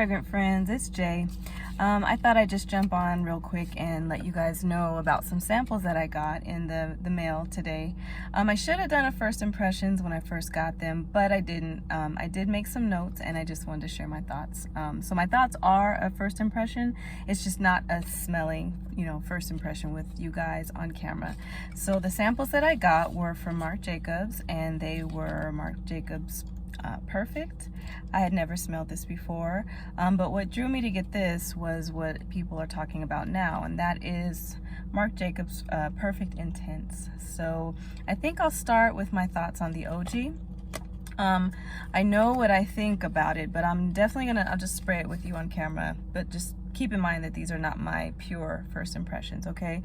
Fragrant Friends, it's Jay. I thought I'd just jump on real quick and let you guys know about some samples that I got in the mail today. I should have done a first impressions when I first got them, but I didn't. I did make some notes and I just wanted to share my thoughts. So my thoughts are a first impression. It's just not a smelling, first impression with you guys on camera. So the samples that I got were from Marc Jacobs, and they were Marc Jacobs Perfect. I had never smelled this before, but what drew me to get this was what people are talking about now, and that is Marc Jacobs Perfect Intense. So I think I'll start with my thoughts on the OG. I know what I think about it, but I'm definitely I'll just spray it with you on camera, but just keep in mind that these are not my pure first impressions, okay?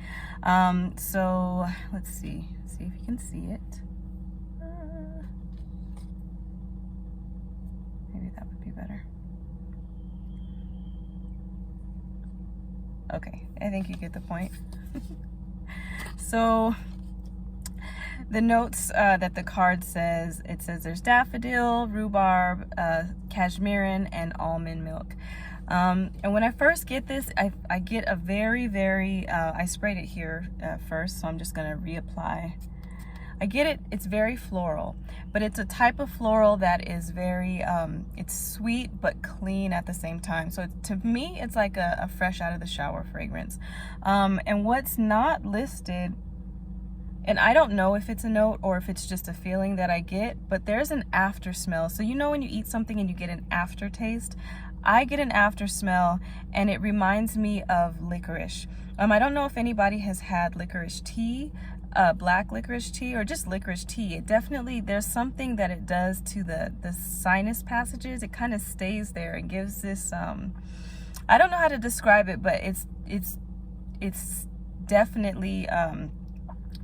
So let's see if you can see it. Maybe that would be better. Okay, I think you get the point. So the notes that the card says, it says there's daffodil, rhubarb, cashmere, and almond milk. And when I first get this, I get a very, I sprayed it here first, so I'm just gonna reapply. I get it, it's very floral, but it's a type of floral that is very, it's sweet but clean at the same time. So to me, it's like a fresh out of the shower fragrance. And what's not listed, and I don't know if it's a note or if it's just a feeling that I get, but there's an after smell. So when you eat something and you get an aftertaste, I get an after smell and it reminds me of licorice. I don't know if anybody has had licorice tea, black licorice tea, or just licorice tea. It definitely, there's something that it does to the sinus passages. It kind of stays there and gives this, I don't know how to describe it, but it's definitely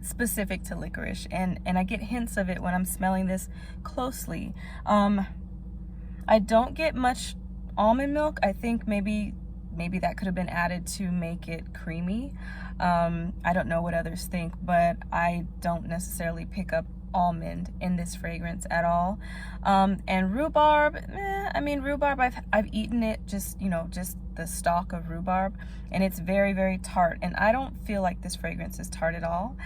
specific to licorice, and I get hints of it when I'm smelling this closely. I don't get much almond milk. I think maybe that could have been added to make it creamy. I don't know what others think, but I don't necessarily pick up almond in this fragrance at all. And rhubarb, rhubarb, I've eaten it, just the stalk of rhubarb, and it's very tart, and I don't feel like this fragrance is tart at all.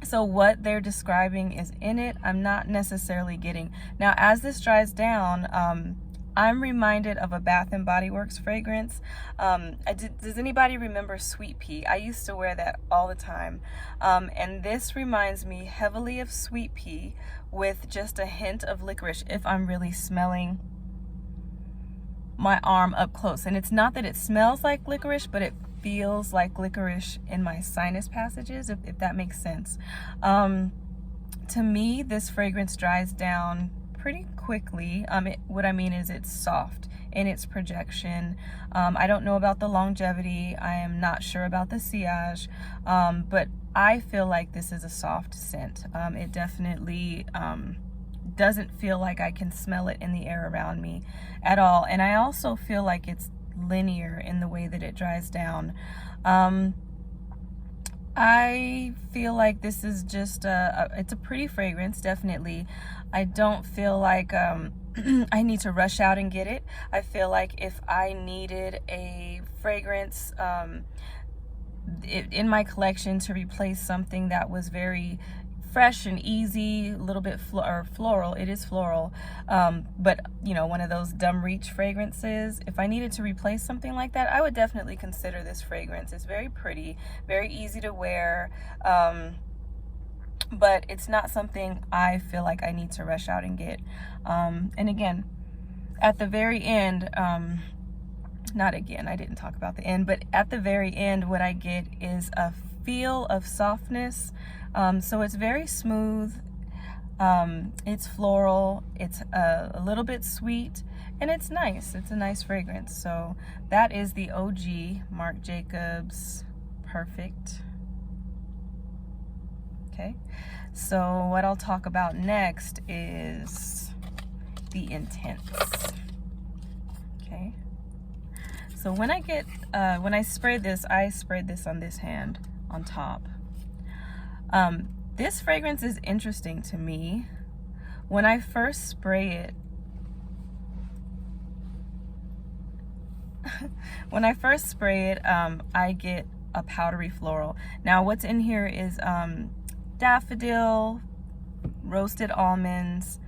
So what they're describing is in it, I'm not necessarily getting. Now, as this dries down, I'm reminded of a Bath & Body Works fragrance. Does anybody remember Sweet Pea? I used to wear that all the time. And this reminds me heavily of Sweet Pea with just a hint of licorice if I'm really smelling my arm up close. And it's not that it smells like licorice, but it feels like licorice in my sinus passages, if that makes sense. To me, this fragrance dries down pretty quickly. What I mean is it's soft in its projection. I don't know about the longevity. I am not sure about the sillage, but I feel like this is a soft scent. It definitely doesn't feel like I can smell it in the air around me at all. And I also feel like it's linear in the way that it dries down. I feel like this is just it's a pretty fragrance, definitely. I don't feel like I need to rush out and get it. I feel like if I needed a fragrance in my collection to replace something that was very fresh and easy, a little bit floral, it is floral, but one of those dumb reach fragrances, if I needed to replace something like that, I would definitely consider this fragrance. It's very pretty, very easy to wear, but it's not something I feel like I need to rush out and get. And again, at the very end, not again, I didn't talk about the end, but at the very end, what I get is a feel of softness. So it's very smooth, it's floral, it's a little bit sweet, and it's nice. It's a nice fragrance. So that is the OG Marc Jacobs Perfect. Okay, so what I'll talk about next is the Intense. Okay, so when I sprayed this, I sprayed this on this hand on top. This fragrance is interesting to me. When I first spray it, when I first spray it, I get a powdery floral. Now what's in here is daffodil, roasted almonds,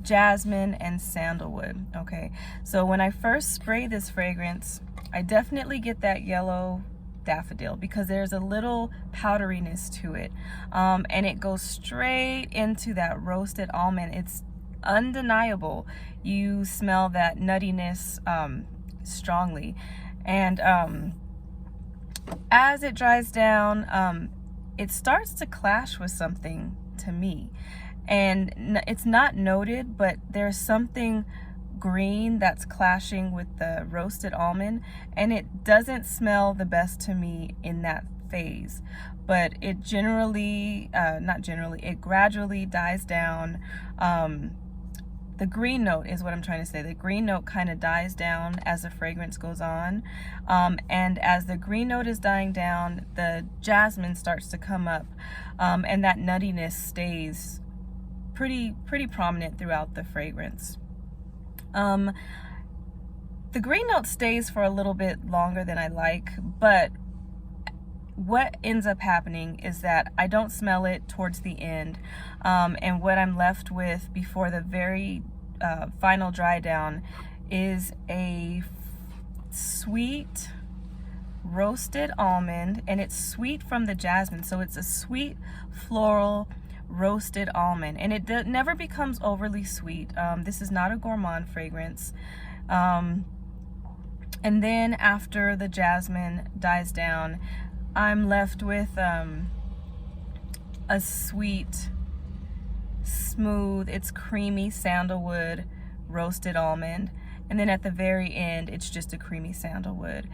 jasmine, and sandalwood. Okay, so when I first spray this fragrance, I definitely get that yellow daffodil because there's a little powderiness to it, and it goes straight into that roasted almond. It's undeniable. You smell that nuttiness strongly, and as it dries down, it starts to clash with something to me, and it's not noted, but there's something green that's clashing with the roasted almond, and it doesn't smell the best to me in that phase, but it it gradually dies down. The green note is what I'm trying to say. The green note kind of dies down as the fragrance goes on, and as the green note is dying down, the jasmine starts to come up, and that nuttiness stays pretty prominent throughout the fragrance. The green note stays for a little bit longer than I like, but what ends up happening is that I don't smell it towards the end, and what I'm left with before the very final dry down is a sweet roasted almond, and it's sweet from the jasmine, so it's a sweet floral roasted almond, and it never becomes overly sweet. This is not a gourmand fragrance. And then after the jasmine dies down, I'm left with a sweet, smooth, it's creamy sandalwood roasted almond, and then at the very end it's just a creamy sandalwood.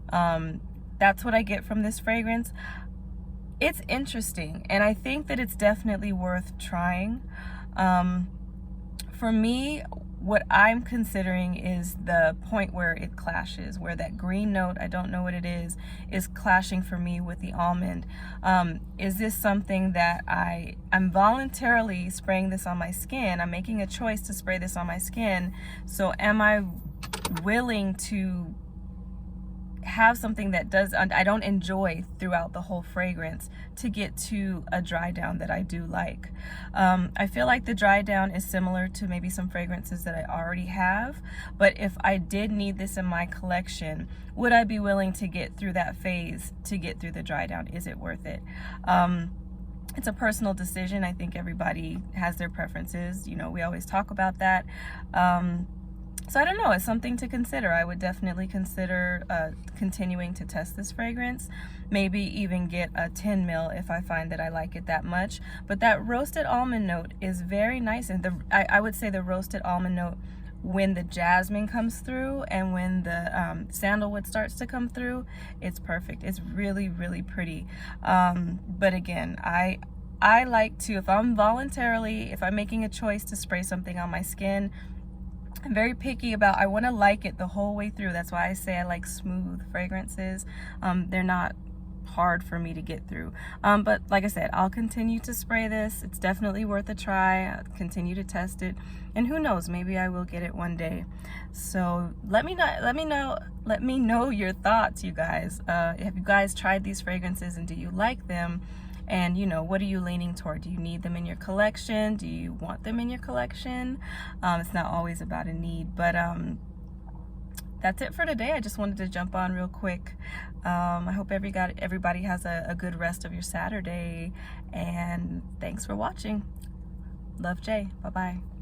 That's what I get from this fragrance. It's interesting, and I think that it's definitely worth trying. For me, what I'm considering is the point where it clashes, where that green note, I don't know what it is clashing for me with the almond. Is this something that I'm voluntarily spraying this on my skin? I'm making a choice to spray this on my skin. So am I willing to have something that I don't enjoy throughout the whole fragrance to get to a dry down that I do like? I feel like the dry down is similar to maybe some fragrances that I already have, but if I did need this in my collection, would I be willing to get through that phase to get through the dry down? Is it worth it? It's a personal decision. I think everybody has their preferences. You know, we always talk about that. So I don't know, it's something to consider. I would definitely consider continuing to test this fragrance, maybe even get a 10 mil if I find that I like it that much. But that roasted almond note is very nice, and I would say the roasted almond note, when the jasmine comes through and when the sandalwood starts to come through, it's perfect. It's really pretty. But again, I like to, if I'm making a choice to spray something on my skin, I'm very picky about, I want to like it the whole way through. That's why I say I like smooth fragrances. They're not hard for me to get through. But like I said, I'll continue to spray this. It's definitely worth a try. I'll continue to test it, and who knows, maybe I will get it one day. So let me know your thoughts, you guys. Have you guys tried these fragrances, and do you like them? And, you know, what are you leaning toward? Do you need them in your collection? Do you want them in your collection? It's not always about a need, but that's it for today. I just wanted to jump on real quick. I hope everybody has a good rest of your Saturday, and thanks for watching. Love, Jay. Bye-bye.